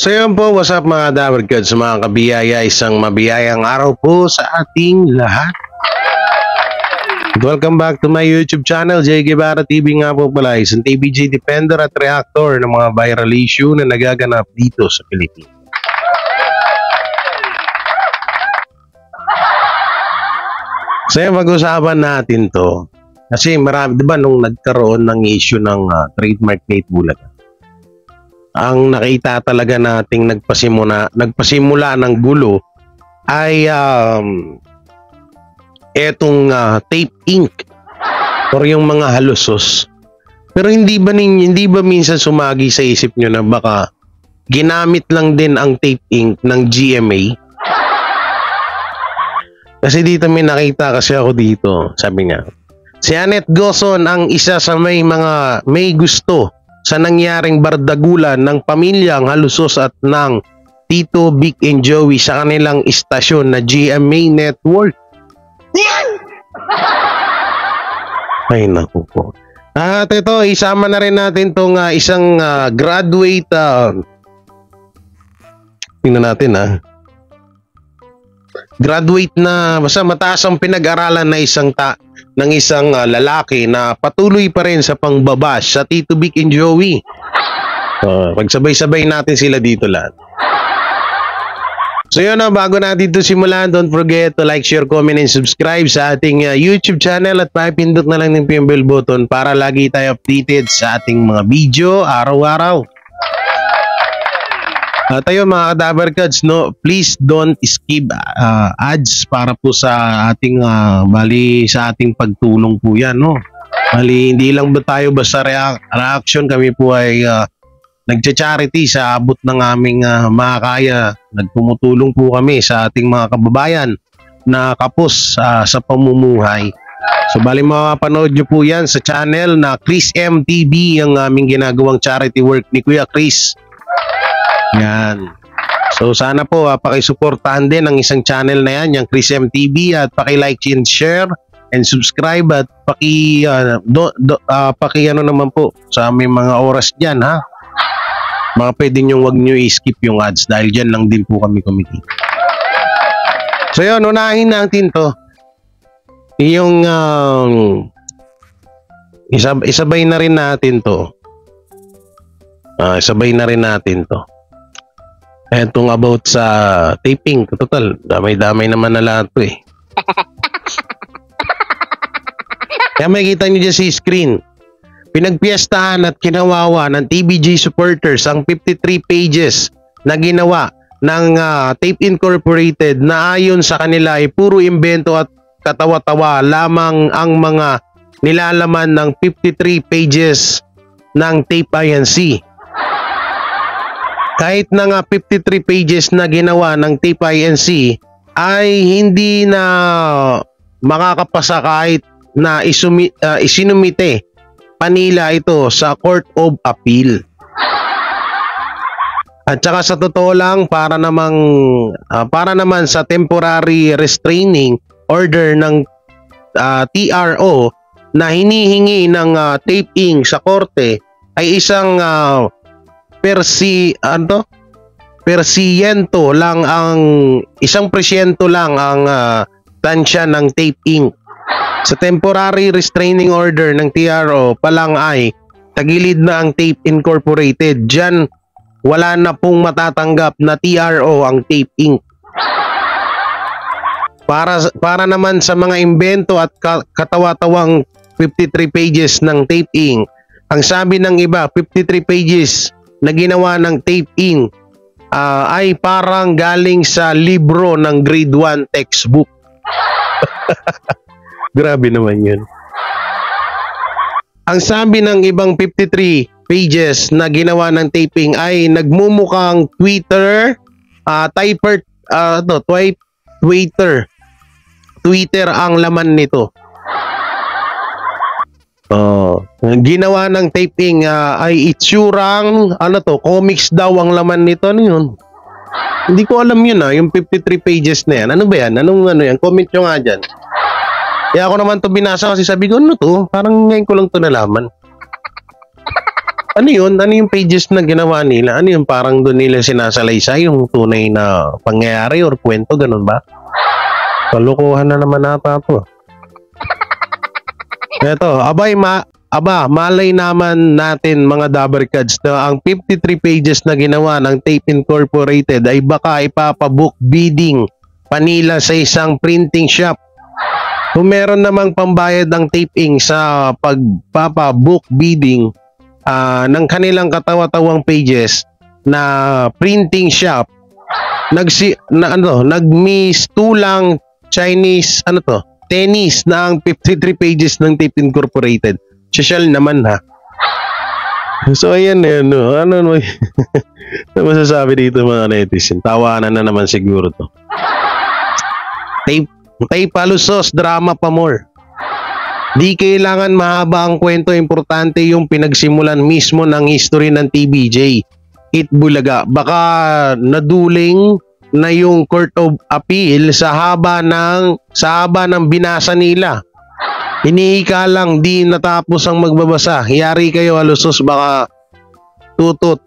So yun po, what's up mga Dabarkads, mga kabiyaya, isang mabiyayang araw po sa ating lahat. Welcome back to my YouTube channel, J. Guevara TV nga po pala, isang TVG defender at reactor ng mga viral issue na nagaganap dito sa Pilipinas. So yun, mag-usapan natin to. Kasi marami, di ba nung nagkaroon ng issue ng trademark Nate Bulaga, ang nakita talaga nating nagpasimula ng gulo ay etong tape ink or yung mga halusos. Pero hindi ba minsan sumagi sa isip nyo na baka ginamit lang din ang tape ink ng GMA? Kasi dito may nakita kasi ako dito, sabi niya, si Annette Gozon ang isa sa may gusto sa nangyaring bardagulan ng pamilyang Halusos at ng Tito Vic and Joey sa kanilang istasyon na GMA Network. Ay naku po. At ito, isama na rin natin itong isang graduate. Tingnan natin graduate na, basta mataas ang pinag-aralan na isang lalaki na patuloy pa rin sa pangbabash sa Tito Vic and Joey. Pagsabay-sabay natin sila dito lahat. So yun, bago natin ito simulan, don't forget to like, share, comment, and subscribe sa ating YouTube channel at pakipindot na lang ng bell button para lagi tayo updated sa ating mga video araw-araw. Tayo mga Dabarkads, no, please don't skip ads para po sa ating sa ating pagtulong po yan, no. Bali, hindi lang ba tayo basta reaction, kami po ay nagcha-charity sa abot ng aming makakaya. Nagtumutulong po kami sa ating mga kababayan na kapos sa pamumuhay. So bali mapapanood nyo po yan sa channel na Chris MTV, ang aming ginagawang charity work ni Kuya Chris. Yan. So sana po pakisuportahan din ang isang channel na yan, yung Chris MTV, at paki-like and share and subscribe at paki ano naman po sa aming mga oras diyan, ha. Mga pwede nyo wag nyo i-skip yung ads dahil diyan lang din po kami kumikita. So yun, unahin natin to. Yung isabay na rin natin to. Isabay na rin natin to. Etong about sa taping, total, damay-damay naman na lahat to eh. Kaya makikita nyo dyan sa screen, pinagpiestahan at kinawawa ng TVG supporters ang 53 pages na ginawa ng Tape Incorporated na ayon sa kanila ay puro imbento at katawa-tawa lamang ang mga nilalaman ng 53 pages ng Tape INC. Kahit na nga 53 pages na ginawa ng Tape INC ay hindi na makakapasa kahit na isinumite panila ito sa Court of Appeal. At saka sa totoo lang, para naman sa temporary restraining order ng TRO na hinihingi ng tape ink sa korte ay isang isang presyento lang ang tansya ng tape ink. Sa temporary restraining order ng TRO pa lang ay tagilid na ang Tape Incorporated. Diyan wala na pong matatanggap na TRO ang tape ink. Para naman sa mga imbento at katawa-tawang 53 pages ng tape ink, ang sabi ng iba, 53 pages na ginawa ng tape ink ay parang galing sa libro ng grade 1 textbook. Grabe naman yun. Ang sabi ng ibang 53 pages na ginawa ng taping ay nagmumukhang Twitter ang laman nito. Ginawa ng taping ay itsurang comics daw ang laman nito. Ano yun? Hindi ko alam yun yung 53 pages na yan. Ano ba yan? Ano yan? Comment nyo nga dyan. Kaya ako naman to binasa kasi sabi ko, ano to? Parang ngayon ko lang to nalaman. Ano yun? Ano yung pages na ginawa nila? Ano yung parang doon nila sinasalaysay yung tunay na pangyayari or kwento, ganun ba? Kalukuhan na naman ata to. Eto, malay naman natin mga Dabarkads na ang 53 pages na ginawa ng Tape Incorporated ay baka ipapabook bidding panila sa isang printing shop. Kung meron namang pambayad ng taping sa pagpapabook bidding ng kanilang katawa-tawang pages na printing shop, nagmistulang Chinese tennis na ang 53 pages ng Tape Incorporated. Social naman ha. So ayan no. Ano masasabi dito mga netizen? Tawanan na naman siguro to. Tape palusos, drama pa more. Di kailangan mahaba ang kwento, importante yung pinagsimulan mismo ng history ng TVJ. Itbulaga, baka naduling na yung Court of Appeal sa haba ng binasa nila. Hinihika lang, di natapos ang magbabasa. Yari kayo alusos, baka tutot.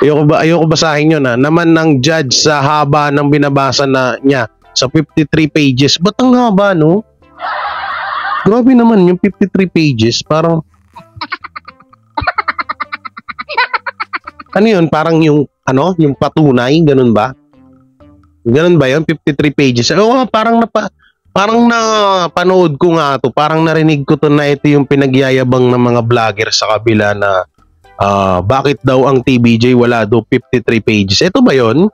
Ayoko basahin yun ha. Naman ng judge sa haba ng binabasa na niya sa 53 pages. Ba't ang haba no? Grabe naman yung 53 pages, parang ano yun, parang yung patunay, ganun ba? Ganun ba yun, 53 pages? Parang napanood ko nga to, parang narinig ko to na ito yung pinagyayabang ng mga vlogger sa kabila na bakit daw ang TVJ wala daw 53 pages. Ito ba yun?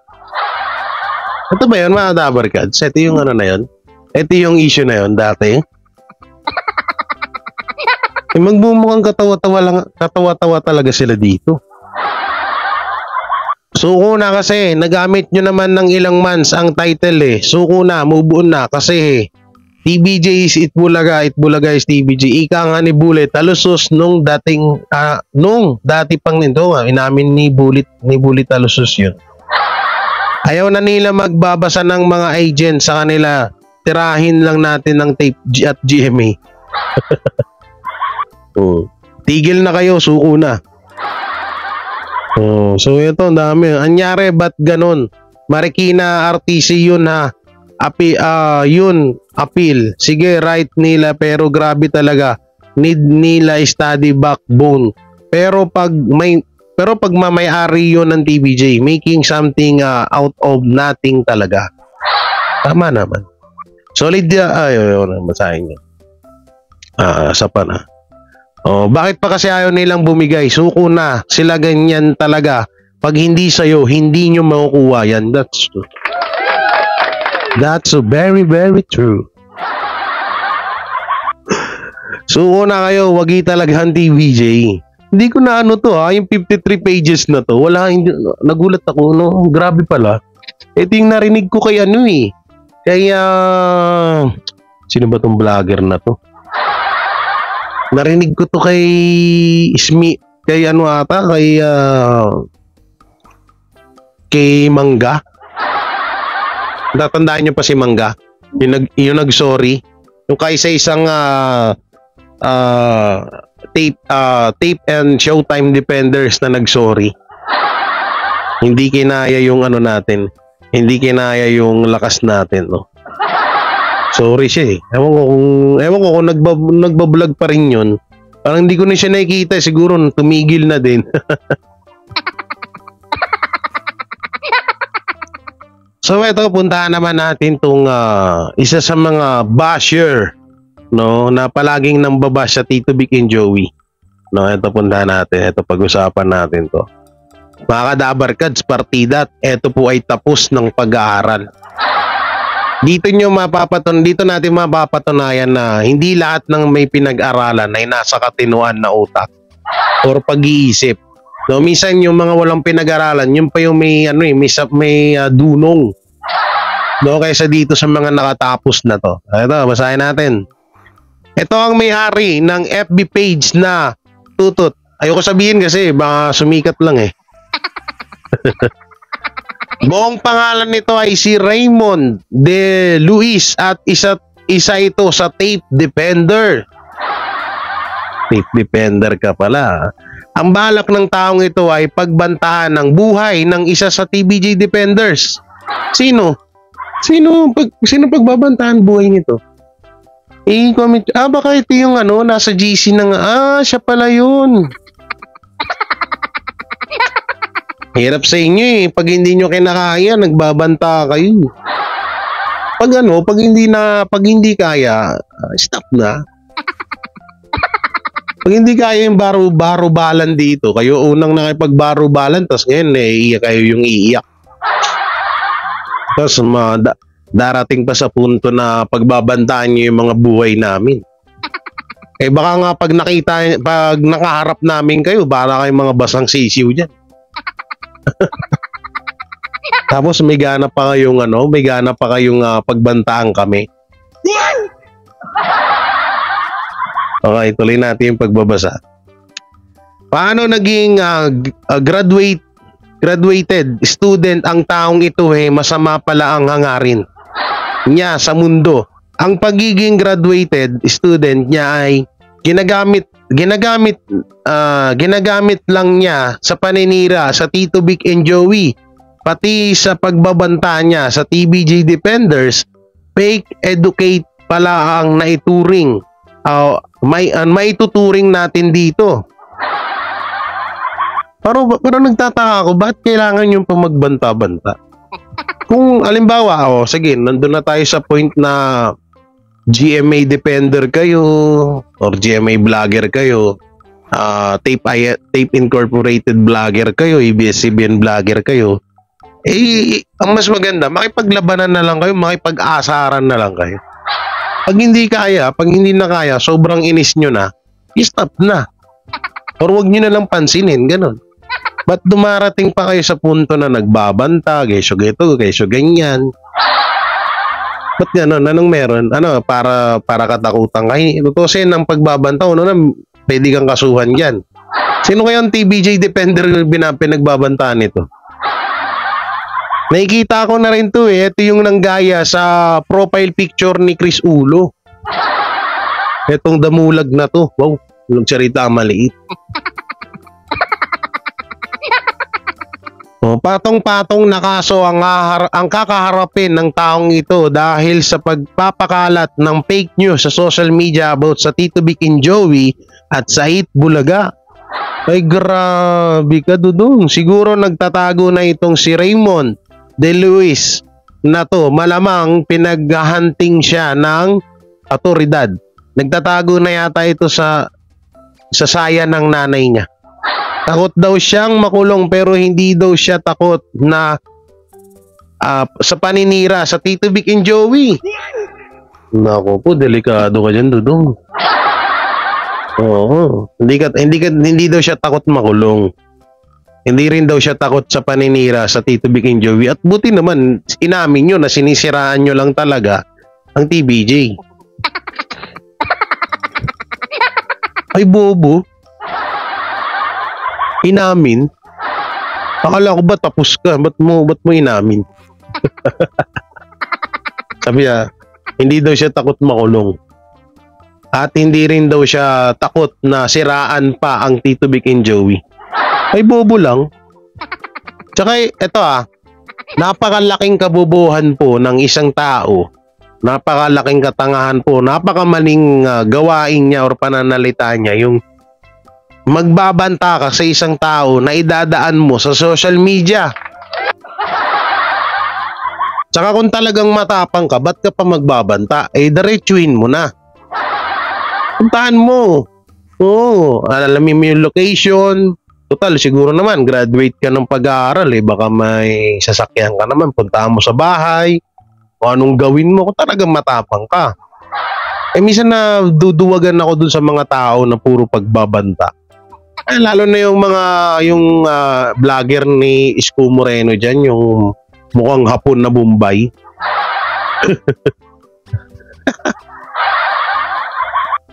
Ito ba yun mga Dabarkads? Ito yung ano na yun? Ito yung issue na yun dati? Magbumukhang katawa-tawa talaga sila dito. Suko na kasi, nagamit nyo naman ng ilang months ang title eh. Suko na, move on na kasi TVJ is Itbulaga is TVJ. Ika nga ni Bullet, talusos nung dati pang nito, inamin ni Bullet talusos yun. Ayaw na nila magbabasa ng mga agent sa kanila. Tirahin lang natin ng tape at GMA. Tigil na kayo, suko na. So ito, ang dami. Anyari, ba't ganon? Marikina RTC yun ha. Appeal. Sige, right nila, pero grabe talaga. Need nila study backbone. Pero pag mamayari yun ng TVJ, making something out of nothing talaga. Tama naman. Solid basahin nyo. Sa pa na. Bakit pa kasi ayaw nilang bumigay? Suko na. Sila ganyan talaga. Pag hindi sa'yo, hindi nyo makukuha yan. That's true. That's very, very true. Suko na kayo. Wagi talaga ang TVJ. Hindi ko na yung 53 pages na to. Nagulat ako, no? Grabe pala. Ito yung narinig ko kay sino ba tong vlogger na to? Narinig ko to kay kay Mangga. Tatandaan nyo pa si Mangga? Yung nag-sorry. Yung kaysa isang tape and Showtime Defenders na nag-sorry. Hindi kinaya yung natin. Hindi kinaya yung lakas natin, no? Sorry siya eh. Ewan ko kung nagbablog pa rin yun. Parang hindi ko na siya nakikita. Siguro tumigil na din. So ito, puntahan naman natin tong isa sa mga basher, no, na palaging nambabash sa Tito Vic and Joey. No, ito puntahan natin. Ito pag-usapan natin to. Mga Dabarkads, partida, ito po ay tapos ng pag-aaral. Dito natin mapapatunayan na hindi lahat ng may pinag-aralan ay nasa katinuan na utak or pag-iisip. No, minsan yung mga walang pinag-aralan, yung pa yung may dunong. No, kaysa dito sa mga nakatapos na to. Ito, basahin natin. Ito ang may-ari ng FB page na Tutot. Ayoko sabihin kasi baka sumikat lang eh. Buong pangalan nito ay si Raymond De Luis at isa ito sa Tape Defender. Tape Defender ka pala. Ang balak ng taong ito ay pagbantaan ng buhay ng isa sa TBJ defenders. Sino? Sino pagbabantaan buhay nito? I-comment. Baka ito yung nasa GC ng, siya pala yun. Hirap sa inyo eh. Pag hindi nyo kinakaya, nagbabanta kayo. Pag hindi kaya, stop na. Pag hindi kaya yung baro-balan dito, kayo unang nakipag-baro-balan, tapos ngayon, kayo yung iiyak. Tapos darating pa sa punto na pagbabantaan nyo yung mga buhay namin. Baka nga pag nakaharap namin kayo, para kayong mga basang sisiw dyan. Tapos may gana pa kayong pagbantaan kami. Okay, tuloy natin yung pagbabasa. Paano naging graduated student ang taong ito masama pala ang hangarin niya sa mundo. Ang pagiging graduated student niya ay ginagamit lang niya sa paninira sa Tito Vic and Joey, pati sa pagbabanta niya sa TBJ defenders. Fake educate pala ang naituring. May tuturing natin dito. Pero nagtataka ako, bakit kailangan yung magbanta-banta? Kung alimbawa, sige, nandun na tayo sa point na GMA defender kayo or GMA vlogger kayo, Tape Incorporated vlogger kayo, ABS-CBN vlogger kayo. Ang mas maganda, makipaglabanan na lang kayo, makipag-asaran na lang kayo. Pag hindi na kaya, sobrang inis nyo na, stop na. Or wag nyo na lang pansinin, ganun. Ba't dumarating pa kayo sa punto na nagbabanta, gesyo ganyan? Ba't gano'n? Anong meron? Para katakutan kayo? Tutusin ang pagbabanta, pwede kang kasuhan dyan. Sino kayang TBJ defender pinagbabantaan nito? Nakikita ko na rin to Ito yung nanggaya sa profile picture ni Chris Ulo. Itong damulag na to. Wow, nagsalita ang maliit. Patong-patong na kaso ang kakaharapin ng taong ito dahil sa pagpapakalat ng fake news sa social media about sa Tito Vic and Joey at Said Bulaga. Ay grabe ka dudong. Siguro nagtatago na itong si Raymond De Luis na to. Malamang pinaghahanting siya ng autoridad. Nagtatago na yata ito sa saya ng nanay niya. Takot daw siyang makulong pero hindi daw siya takot na sa paninira sa Tito Vic and Joey. Nako po, delikado ka dyan, dudong. Oo, hindi daw siya takot makulong. Hindi rin daw siya takot sa paninira sa Tito Vic and Joey. At buti naman, inamin nyo na sinisiraan nyo lang talaga ang TBJ. Ay, bobo. Inamin? Akala ko ba tapos ka? Ba't mo inamin? Sabi niya, hindi daw siya takot makulong. At hindi rin daw siya takot na siraan pa ang Tito Vic and Joey. Ay, bobo lang. Tsaka ito napakalaking kabobohan po ng isang tao. Napakalaking katangahan po. Napakamaling gawain niya or pananalita niya. Yung magbabanta ka sa isang tao na idadaan mo sa social media. Tsaka kung talagang matapang ka, ba't ka pa magbabanta? Diretsuhin mo na. Puntahan mo. Oo, alamin mo yung location. Total, siguro naman, graduate ka ng pag-aaral baka may sasakyan ka naman, puntahan mo sa bahay, o anong gawin mo kung talagang matapang ka. Minsan na duduwagan ako dun sa mga tao na puro pagbabanta. Lalo na yung vlogger ni Isko Moreno dyan, yung mukhang hapon na Bombay.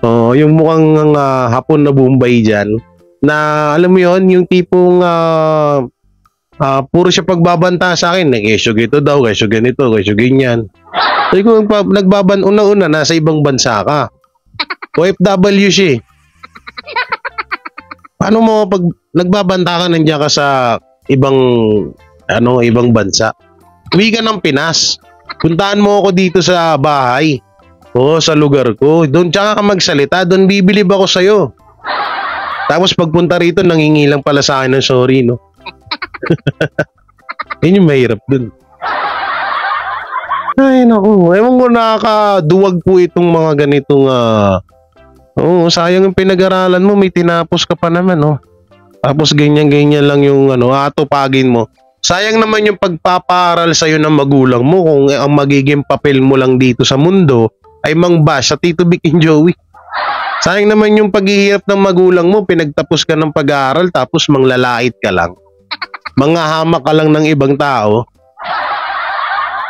Yung mukhang hapon na Bombay dyan, na alam mo yon yung tipong puro siya pagbabanta sa akin, kesyo gito daw, kesyo ganito, kesyo ganyan. So kung una-una nasa ibang bansa ka, OFW siya. Paano mo pag nagbabanta ka, nandiyan ka sa ibang ibang bansa? Uwi ka ng Pinas. Puntahan mo ako dito sa bahay. Oo, sa lugar ko. Doon tsaka ka magsalita, doon bibilib ako sa'yo. Tapos pagpunta rito, nangingilang pala sa akin ng sorry, no? Yun yung mahirap dun. Ay, naku. Ewan ko, nakakaduwag po itong mga ganitong sayang yung pinag-aralan mo, may tinapos ka pa naman, no? Tapos ganyan-ganyan lang yung atupagin mo. Sayang naman yung pagpapaaral sa'yo ng magulang mo kung ang magiging papel mo lang dito sa mundo ay mangbash sa Tito Vic and Joey. Sayang naman yung paghihirap ng magulang mo, pinagtapos ka ng pag-aaral tapos manglalait ka lang. Manghahamak ka lang ng ibang tao.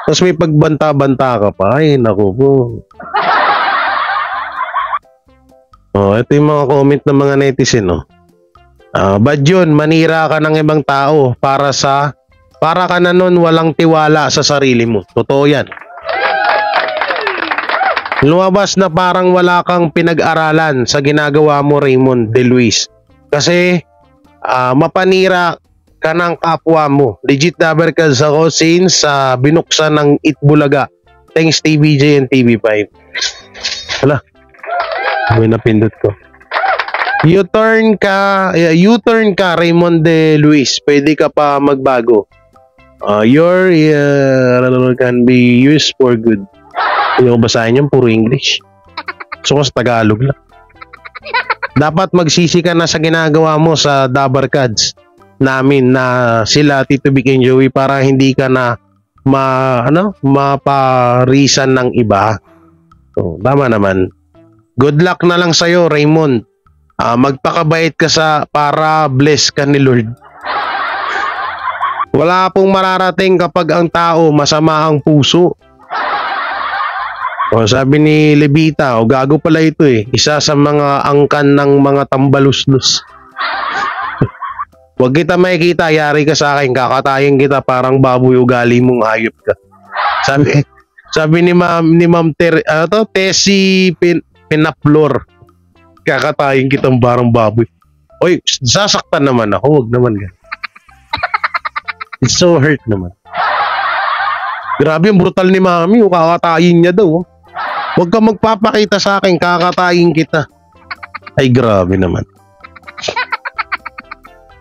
Tapos may pagbanta-banta ka pa. Ay, naku po. Ito yung mga comment ng mga netizen, no? Bad yun, manira ka ng ibang tao para ka na nun walang tiwala sa sarili mo. Totoo yan. Lumabas na parang wala kang pinag-aralan sa ginagawa mo, Raymond De Luis. Kasi mapanira ka ng kapwa mo. Legit dabar ka ako since binuksan ng Itbulaga. Thanks TVJ and TV5. Wala. May napindot ko. U-turn ka Raymond De Luis. Pwede ka pa magbago. Your can be used for good. Yung basahin yung puro English. So sa Tagalog lang. Dapat magsisi ka na sa ginagawa mo sa Dabarkads namin na sila Tito Vic and Joey para hindi ka na maparisan ng iba. So, tama naman. Good luck na lang sa'yo, Raymond. Magpakabait ka para bless ka ni Lord. Wala pong mararating kapag ang tao masama ang puso. Sabi ni Levita, gago pala ito eh. Isa sa mga angkan ng mga tambaluslos. Huwag kita makikita, yari ka sa akin, kakatayin kita parang baboy ugali mong hayop ka. Sabi ni Ma'am Tessie Pinaplor, kakatayin kitang parang baboy. Oy, sasaktan naman ako, huwag naman gan. It's so hurt naman. Grabe yung brutal ni Mami, kakatayin niya daw. Huwag ka magpapakita sa akin, kakatayin kita. Ay, grabe naman.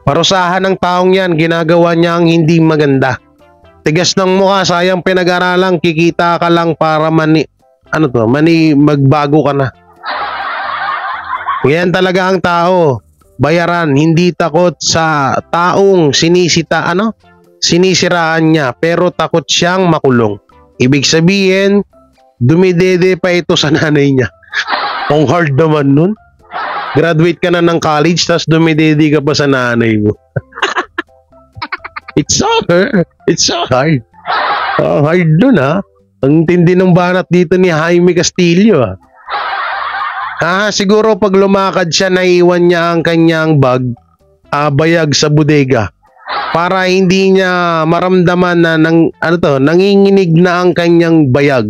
Parusahan ng taong yan, ginagawa niya ang hindi maganda. Tigas ng mukha, sayang pinag-aralan, kikita ka lang para magbago ka na. Yan talaga ang tao. Bayaran, hindi takot sa taong sinisiraan niya, pero takot siyang makulong. Ibig sabihin, dumidede pa ito sa nanay niya. Ang hard naman nun. Graduate ka na ng college, tapos dumidede ka pa sa nanay mo. It's so hard. Hard dun ha. Ang tindi ng banat dito ni Jaime Castillo ha. Siguro pag lumakad siya, naiwan niya ang kanyang bag, bayag sa bodega. Para hindi niya maramdaman na nanginginig na ang kanyang bayag.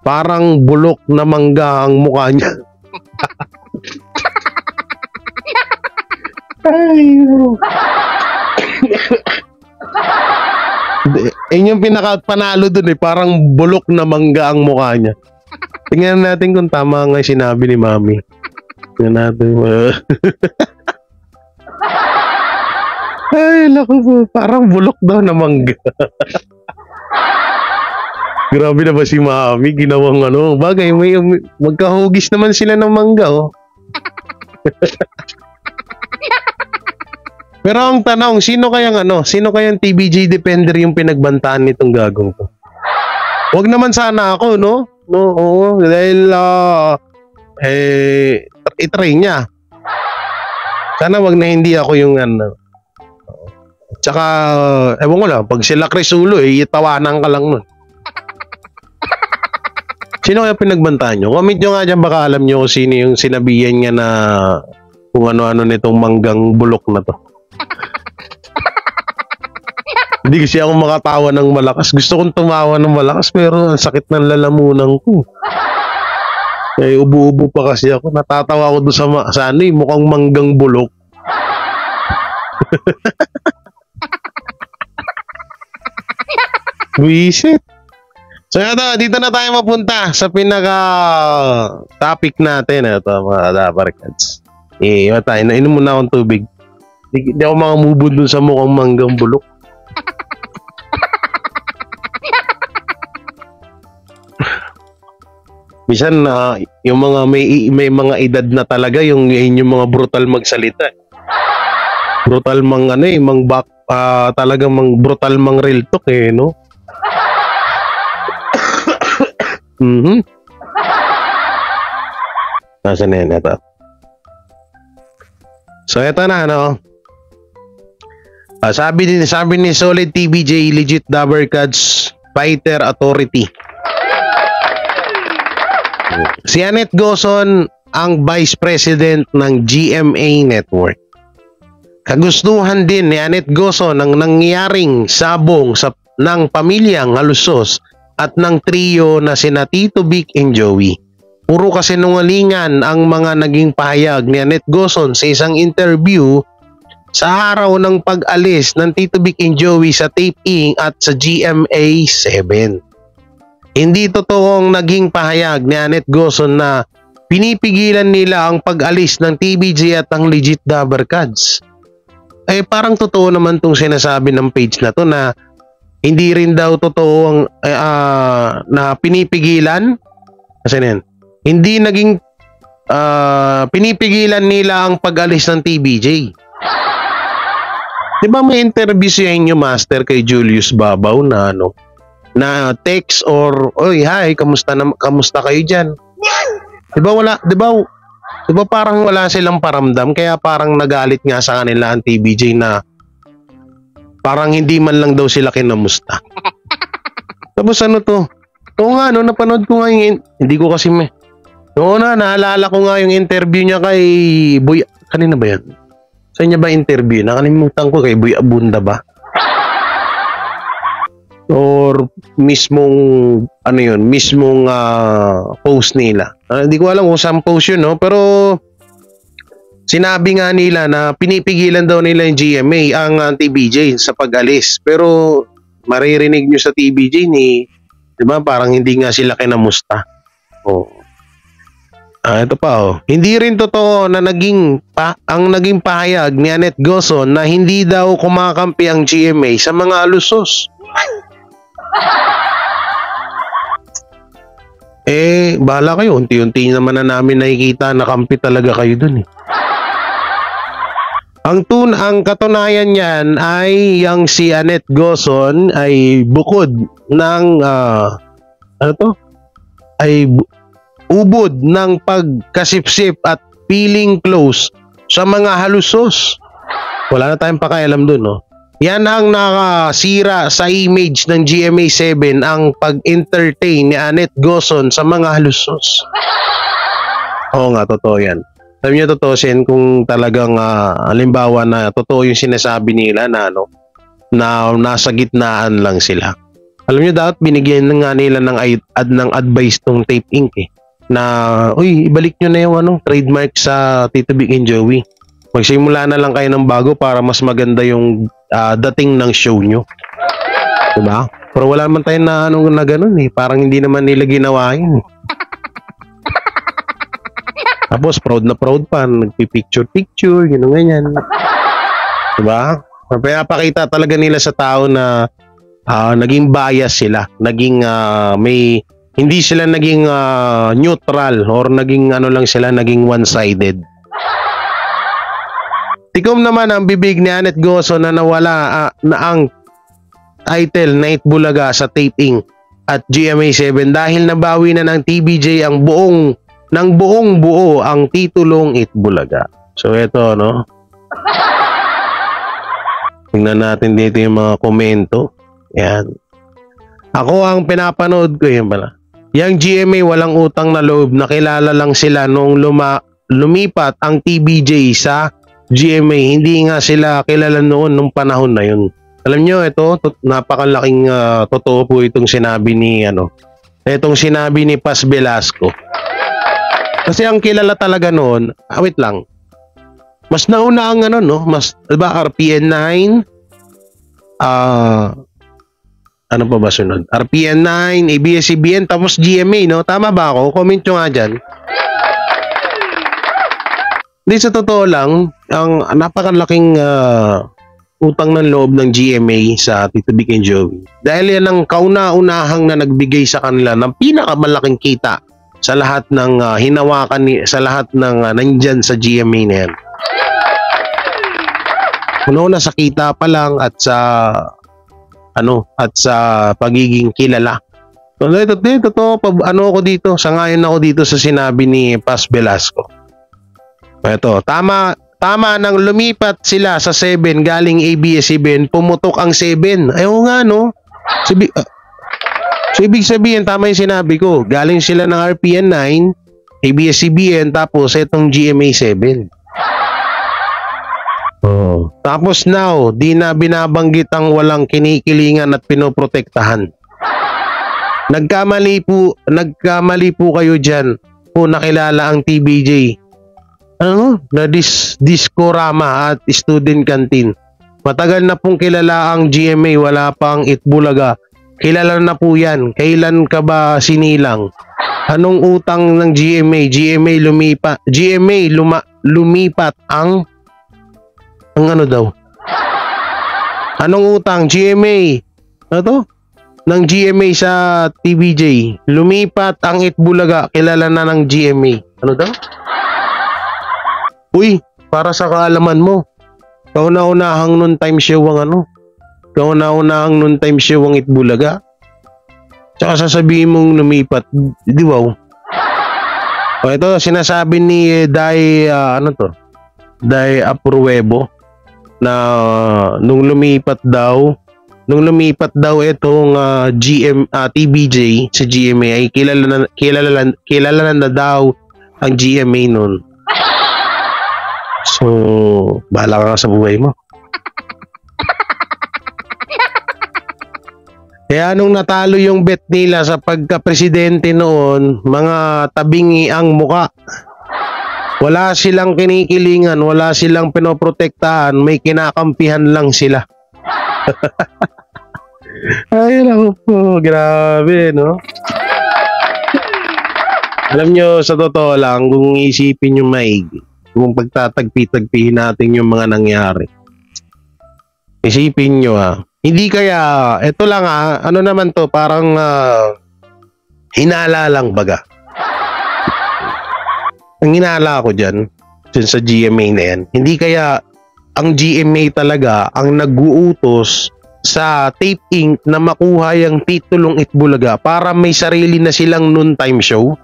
Parang bulok na mangga ang mukha niya. Yung pinaka-panalo dun eh, parang bulok na mangga ang mukha niya. Tingnan natin kung tama nga sinabi ni Mami. Tingnan natin. Ay, naku, parang bulok daw na mangga. Grabe na ba si Mami? Ginawang bagay, magkahugis naman sila ng mangga, oh. Pero ang tanong, sino kayang TBJ Defender yung pinagbantaan nitong gagong to? Huwag naman sana ako, no? No, oo, dahil itry niya. Sana wag na hindi ako yung Tsaka, ewan ko lang, pag sila Crisulo, itawanan ka lang nun. Sino kaya pinagbantaan nyo? Comment nyo nga dyan, baka alam nyo kung sino yung sinabihan niya na kung ano-ano nitong manggang bulok na to. Hindi kasi ako makatawa ng malakas. Gusto kong tumawa ng malakas pero ang sakit ng lalamunan ko. Eh, ubo-ubo pa kasi ako. Natatawa ako doon sa ano, mukhang manggang bulok. Wisit. So ito, dito na tayo mapunta sa pinaka-topic natin. Ito, mga Dabarkads. Inom muna akong tubig. Hindi ako makamubod dun sa mukhang manggang bulok. Minsan yung mga may mga edad na talaga yung mga brutal magsalita. Brutal mang talagang brutal mang real talk no. Nasaan na yan ito? So ito na sabi ni Solid TBJ Legit Dabarkads Fighter Authority. Si Annette Gozon ang Vice President ng GMA Network. Kagustuhan din ni Annette Gozon ang nangyaring sabong ng pamilyang Halusos at ng trio na sina Tito Vic and Joey. Puro kasinungalingan ang mga naging pahayag ni Annette Gozon sa isang interview sa araw ng pag-alis ng Tito Vic and Joey sa taping at sa GMA 7. Hindi totoong naging pahayag ni Annette Gozon na pinipigilan nila ang pag-alis ng TBJ at ang Legit Dabarkads. Eh parang totoo naman tong sinasabi ng page na to na hindi rin daw totoo ang na pinipigilan. Kasi yan. Hindi naging pinipigilan nila ang pag-alis ng TBJ. Diba may interview sa inyo, Master, kay Julius Babaw na na text or oy hi kamusta kayo diyan? Diba parang wala silang paramdam kaya parang nagalit nga sa kanila ang TBJ na parang hindi man lang daw sila kinamusta. Tapos napanood ko nga hindi ko kasi naalala ko nga yung interview niya kay Boy, kanina ba yan? Sa niya ba interview? Nakalimutan ko kay Boy Abunda ba? Or mismong post nila. Hindi ko alam kung saan post yun, pero sinabi nga nila na pinipigilan daw nila yung GMA ang TBJ sa pag-alis. Pero maririnig nyo sa TBJ diba, parang hindi nga sila kinamusta. Ito pa Hindi rin totoo na ang naging pahayag ni Annette Gozon na hindi daw kumakampi ang GMA sa mga alusos. Bahala kayo. Unti-unti naman na namin nakikita na kampi talaga kayo dun Ang katunayan niyan ay yung si Annette Gozon ay bukod ng ubod ng pagkasipsip at feeling close sa mga halusos. Wala na tayong pakialam dun Yan ang nakasira sa image ng GMA 7 ang pag-entertain ni Annette Gozon sa mga halusos. Oo nga, totoo yan. Sabi niyo totoo sin kung talagang halimbawa na totoo yung sinasabi nila na nasa gitnaan lang sila. Alam niyo dapat binigyan nga nila ng advice tong Tape Inc. Na ibalik niyo na yung trademark sa Tito Vic and Joey. Magsimula na lang kayo ng bago para mas maganda yung dating ng show nyo. Diba? Pero wala man tayo na ganun Parang hindi naman nila ginawa yun Tapos proud na proud pa, nagpipicture-picture, ganyan. Diba? Pinapakita talaga nila sa tao na naging bias sila. Naging hindi sila naging neutral or naging lang sila, naging one-sided. Tikom naman ang bibig ni Annette Gozon na nawala na ang title na Itbulaga sa taping at GMA 7 dahil nabawi na ng TBJ ang buong buo ang titulong Itbulaga. So ito tingnan natin dito yung mga komento. Yan. Ako ang pinapanood ko yan pala. Yang GMA walang utang na loob, nakilala lang sila nung lumipat ang TBJ sa GMA. Hindi nga sila kilala noon nung panahon na yun. Alam nyo, ito napakalaking totoo po itong sinabi ni Paz Velasco. Kasi ang kilala talaga noon, wait lang. Mas nauna ang ano, no? Mas, diba, RPN 9, ano pa ba sunod? RPN 9, ABS-CBN, tapos GMA, no? Tama ba ako? Comment nyo nga dyan. Hindi, sa totoo lang, ang napakalaking utang ng loob ng GMA sa Tito Vic and Joey. Dahil yan ang kauna-unahang na nagbigay sa kanila ng pinakamalaking kita sa lahat ng hinawakan, sa lahat ng nandyan sa GMA na yan. Una sa kita pa lang at sa pagiging kilala. So, totoo, ako dito, sangayon ako dito sa sinabi ni Paz Velasco. Ito, tama nang lumipat sila sa 7 galing ABS-CBN, pumutok ang 7. Ayaw nga, no? So, ibig sabihin, tama yung sinabi ko. Galing sila ng RPN 9, ABS-CBN, tapos itong GMA 7. Oh. Tapos now, di na binabanggit ang walang kinikilingan at pinoprotektahan. Nagkamali po kayo dyan kung nakilala ang TBJ. Na Discorama at Student Canteen. Matagal na pong kilala ang GMA, wala pang Itbulaga. Kilala na po yan. Kailan ka ba sinilang? Anong utang ng GMA? Lumipat ang ano daw? Anong utang? GMA. Ano to? Ng GMA sa TBJ. Lumipat ang Itbulaga. Kilala na ng GMA. Ano daw? Uy, para sa kaalaman mo, kauna-unahang noon time show ang kauna-unahang noon time show ang Itbulaga. Tsaka sasabihin mong lumipat, di ba? O ito, sinasabi ni Dai Apruebo na nung lumipat daw itong TBJ sa GMA ay kilala na daw ang GMA noon. So, bahala ka sa buhay mo. Kaya nung natalo yung bet nila sa pagka-presidente noon, mga tabingi ang muka. Wala silang kinikilingan, wala silang pinoprotektahan, may kinakampihan lang sila. Ay, naku po, grabe, no? Alam nyo, sa totoo lang, kung isipin nyo maigi, kung pagtatagpi-tagpihin natin yung mga nangyari. Isipin nyo hindi kaya, ito lang ano naman to, parang hinala lang baga. Ang hinala ko dyan sa GMA na yan, hindi kaya ang GMA talaga ang nag-uutos sa Tape Inc. na makuha yung titulong Itbulaga para may sarili na silang noon time show?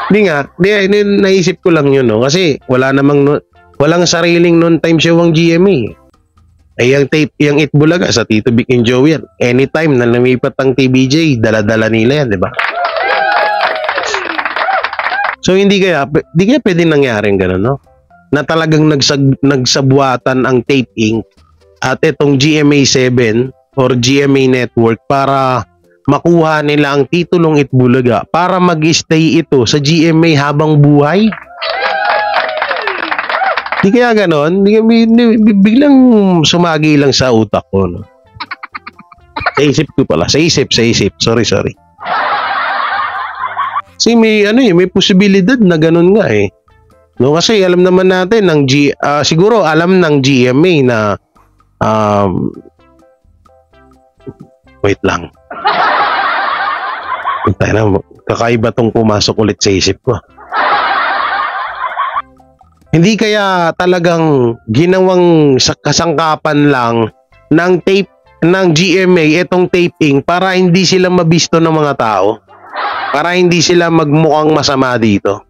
Hindi nga, naisip ko lang yun, no? Kasi walang sariling noon time show ang GMA. Ay yung Itbulaga sa Tito Vic and Joey yan. Anytime na lumipat ang TBJ, dala-dala nila yan, di ba? So hindi kaya pwedeng nangyaring gano'n, no? Na talagang nagsabuatan ang Tape Inc. at itong GMA 7 or GMA Network para makuha nila ang titulong Itbulaga para mag-stay ito sa GMA habang buhay. Di kaya ganon, biglang sumagi lang sa utak ko, no? Sa isip ko pala, sa isip, sorry. Kasi may posibilidad na ganon nga eh. No, kasi alam naman natin siguro alam ng GMA na wait lang. Kakaiba tong pumasok ulit sa isip ko. Hindi kaya talagang ginawang kasangkapan lang ng tape ng GMA itong taping para hindi sila mabisto ng mga tao? Para hindi sila magmukhang masama dito?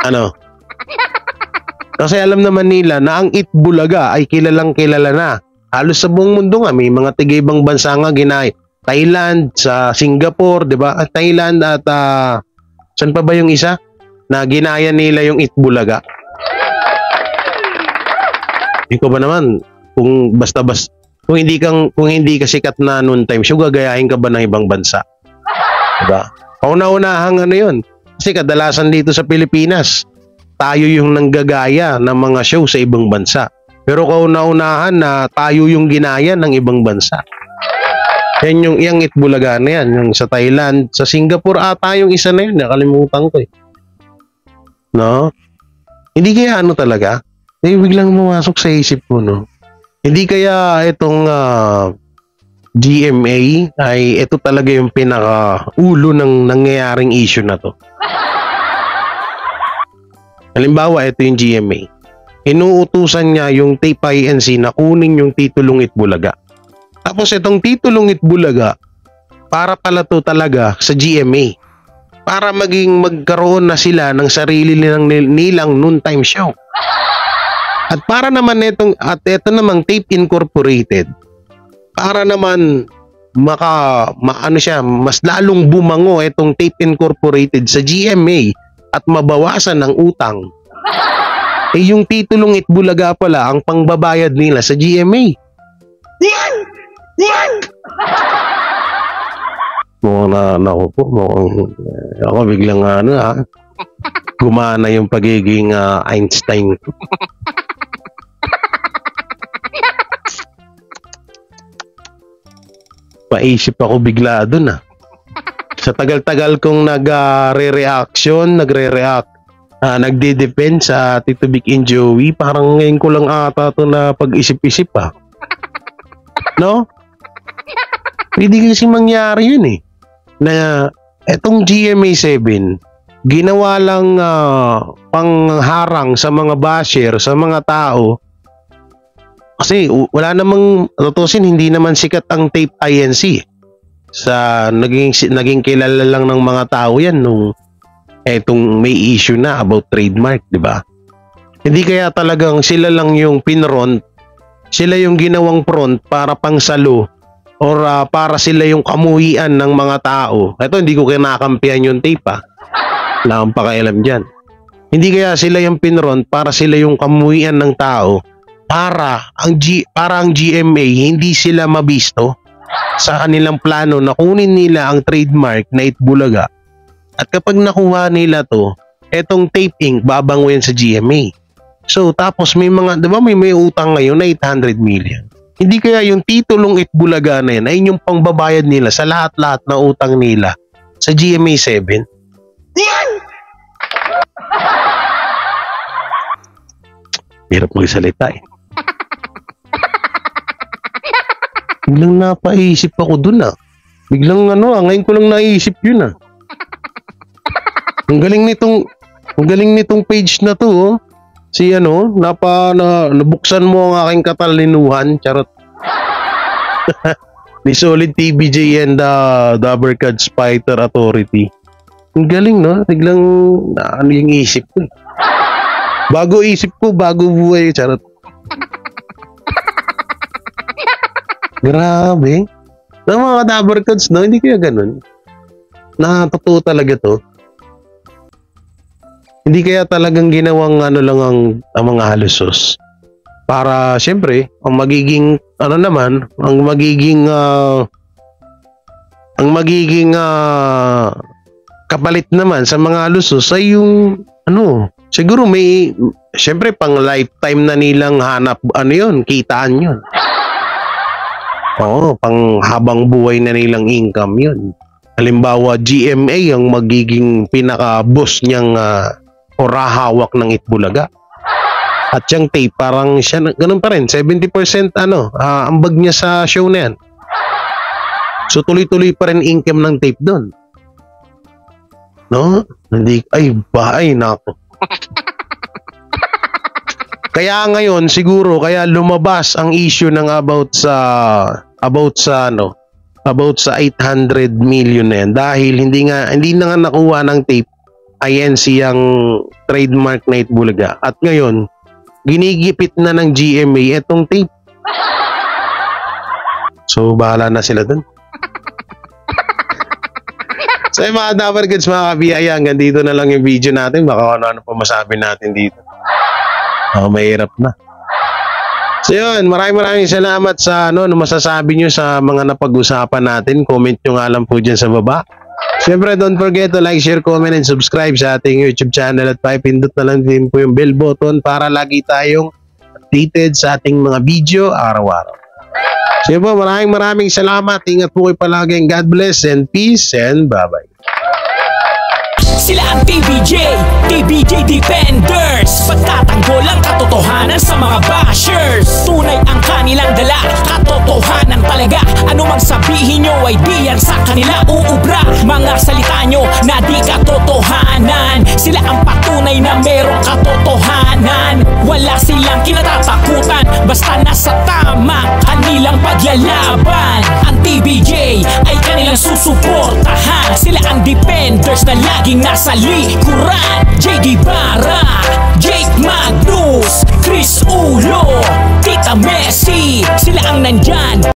Ano? Kasi alam naman nila na ang Itbulaga ay kilalang kilala na. Halos sa buong mundo nga, may mga tiga-ibang bansa nga ginay. Thailand, sa Singapore, di ba? Thailand at saan pa ba yung isa? Na ginaya nila yung Itbulaga. Ikaw ba naman, Kung basta-basta, kung hindi ka sikat na noon time show, gagayahin ka ba ng ibang bansa? Diba? Kauna-unahang ano yun. Kasi kadalasan dito sa Pilipinas, tayo yung nanggagaya ng mga show sa ibang bansa. Pero kauna-unahan na tayo yung ginaya ng ibang bansa. Yan yung Itbulaga na yan. Yung sa Thailand, sa Singapore ata yung isa na yun. Nakalimutan ko eh. No? Hindi kaya ano talaga? Biglang pumasok sa isip ko, no? Hindi kaya itong GMA ay ito talaga yung pinaka-ulo ng nangyayaring issue na to. Halimbawa, ito yung GMA. Inuutusan niya yung tape INC na kunin yung titulong Itbulaga. Tapos itong titulong Itbulaga, para pala to talaga sa GMA. Para magkaroon na sila ng sarili nilang noontime show. At para naman ito namang Tape Incorporated, para naman mas lalong bumango itong Tape Incorporated sa GMA at mabawasan ng utang. Yung titulong Itbulaga pala ang pangbabayad nila sa GMA. Ako biglang gumana yung pagiging Einstein ko. Paisip ako bigla doon Sa tagal-tagal kong nagre-react, nagde-depend sa Tito Vic and Joey, parang ngayon ko lang ata ito na pag-isip-isip No? Pwede kasi mangyari yun na etong GMA7 ginawa lang pangharang sa mga basher, sa mga tao. Kasi wala namang tutusin, hindi naman sikat ang Tape INC. Naging kilala lang ng mga tao yan nung etong may issue na about trademark, di ba? Hindi kaya talagang sila lang yung pinront, sila yung ginawang front para pangsalo or para sila yung kamuhian ng mga tao. Ito, hindi ko kinakampihan yung tape Wala akong pakialam dyan. Hindi kaya sila yung pinront para sila yung kamuhian ng tao para ang GMA hindi sila mabisto sa kanilang plano na kunin nila ang trademark na Itbulaga. At kapag nakuha nila to, etong Tape Inc. babango yan sa GMA. So tapos may mga, di ba may utang ngayon na 800 million. Hindi kaya yung titulong Itbulaga na yan ay yung pangbabayad nila sa lahat-lahat na utang nila sa GMA 7? Hirap magsalita Biglang napaisip ako dun Biglang ngayon ko lang naisip yun Ang galing nitong page na to Si nabuksan mo ang aking katalinuhan. Charot. Ni Solid TBJ and the Abercrombie Fighter Authority. Ang galing, no? Biglang yung isip ko. Bago isip ko, bago buhay. Charot. Grabe. Ng mga Abercrombie, no? Hindi kaya ganun. Totoo talaga to. Hindi kaya talagang ginawang lang ang mga halusos para siyempre ang magiging kapalit naman sa mga halusos ay yung siguro may siyempre pang lifetime na nilang hanap kitaan yun. Oo, pang habang buhay na nilang income yun. Halimbawa GMA ang magiging pinaka-boss niyang o rahawak ng Itbulaga. At yung tape, parang siya, ganun pa rin, 70% ambag niya sa show na yan. So tuloy-tuloy pa rin income ng tape doon. No? Nako. Kaya ngayon, siguro, kaya lumabas ang issue ng about sa 800 million na yan. Dahil hindi na nga nakuha ng tape INC ang trademark na Itbulaga. At ngayon, ginigipit na ng GMA itong tape. So, bahala na sila dun. So, mga Dabargads, mga kabiyaya, hanggang dito na lang yung video natin. Baka ano pa masabi natin dito. Mahirap na. So yun, maraming salamat sa ano masasabi nyo sa mga napag-usapan natin. Comment nyo nga lang po dyan sa baba. Siyempre, don't forget to like, share, comment, and subscribe sa ating YouTube channel at pindot na lang din po yung bell button para lagi tayong updated sa ating mga video araw-araw. So yun po, maraming salamat. Ingat po kayo palagi. God bless and peace and bye-bye. Sila ang TBJ Defenders. Pagtatanggol ang katotohanan sa mga bashers. Tunay ang kanilang dala, katotohanan talaga. Ano mang sabihin nyo ay di yan sa kanila uubra. Mga salita nyo na di katotohanan. Sila ang patunay na merong katotohanan. Wala silang kinatatakutan, basta nasa tama kanilang pagyalaban. Ang TBJ ay kanilang susuportahan. Sila ang defenders na laging nasa likuran. JD Barra, Jake Magnus, Chris Ulo, Tita Messi, sila ang nandyan